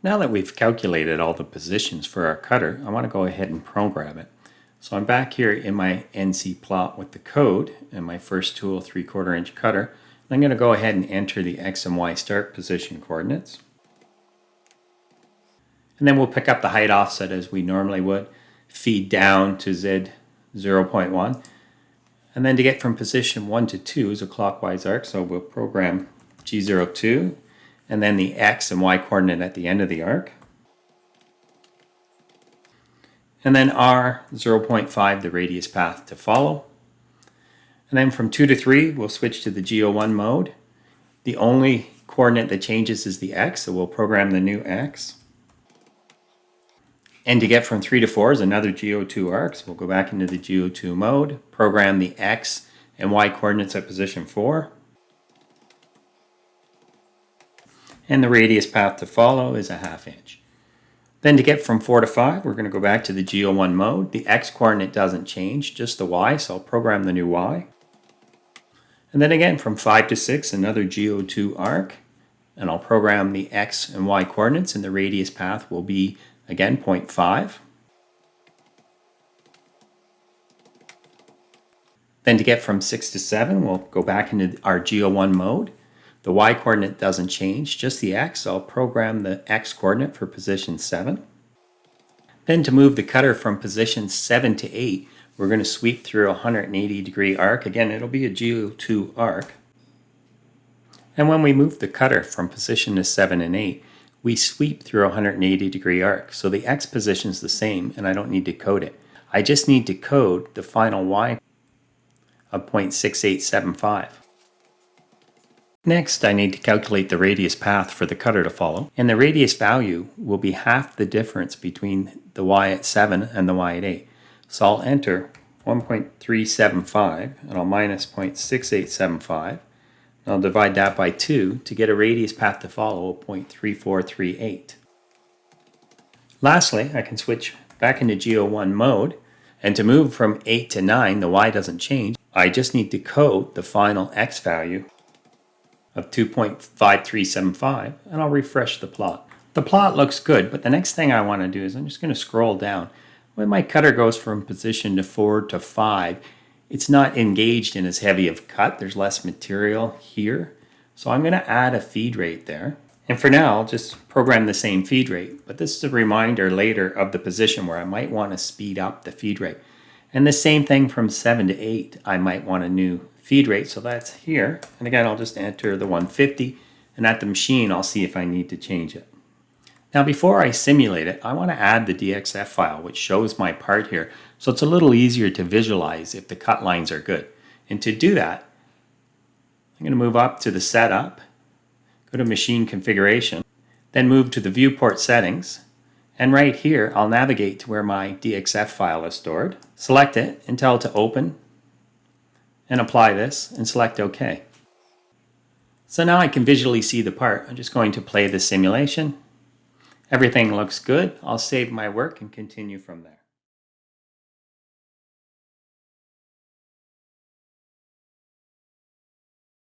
Now that we've calculated all the positions for our cutter, I want to go ahead and program it. So I'm back here in my NC plot with the code and my first tool 3/4 inch cutter. I'm going to go ahead and enter the X and Y start position coordinates. And then we'll pick up the height offset as we normally would, feed down to Z 0.1. And then to get from position 1 to 2 is a clockwise arc, so we'll program G02 and then the X and Y coordinate at the end of the arc. And then R 0.5, the radius path to follow. And then from 2 to 3, we'll switch to the GO1 mode. The only coordinate that changes is the X, so we'll program the new X. And to get from 3 to 4 is another GO2 arc, so we'll go back into the GO2 mode, program the X and Y coordinates at position 4. And the radius path to follow is a 1/2 inch. Then to get from 4 to 5, we're going to go back to the GO1 mode. The X coordinate doesn't change, just the Y, so I'll program the new Y. And then again from 5 to 6, another GO2 arc, and I'll program the X and Y coordinates, and the radius path will be again 0.5. Then to get from 6 to 7, we'll go back into our GO1 mode. The Y coordinate doesn't change, just the X. So I'll program the X coordinate for position 7. Then to move the cutter from position 7 to 8, we're going to sweep through a 180-degree arc. Again, it'll be a GO2 arc. And when we move the cutter from position to 7 and 8, we sweep through a 180-degree arc. So the X position is the same, and I don't need to code it. I just need to code the final Y of 0.6875. Next, I need to calculate the radius path for the cutter to follow, and the radius value will be half the difference between the Y at 7 and the Y at 8. So I'll enter 1.375 and I'll minus 0.6875. And I'll divide that by 2 to get a radius path to follow of 0.3438. Lastly, I can switch back into GO1 mode, and to move from 8 to 9, the Y doesn't change. I just need to code the final X value of 2.5375, and I'll refresh the plot. The plot looks good, but the next thing I want to do is I'm just going to scroll down. When my cutter goes from position to 4 to 5, it's not engaged in as heavy of cut. There's less material here. So I'm going to add a feed rate there. And for now, I'll just program the same feed rate, but this is a reminder later of the position where I might want to speed up the feed rate. And the same thing from 7 to 8, I might want a new feed rate, so that's here. And again, I'll just enter the 150, and at the machine, I'll see if I need to change it. Now, before I simulate it, I want to add the DXF file, which shows my part here, so it's a little easier to visualize if the cut lines are good. And to do that, I'm going to move up to the setup, go to machine configuration, then move to the viewport settings, and right here, I'll navigate to where my DXF file is stored, select it, and tell it to open, and apply this, and select OK. So now I can visually see the part. I'm just going to play the simulation. Everything looks good. I'll save my work and continue from there.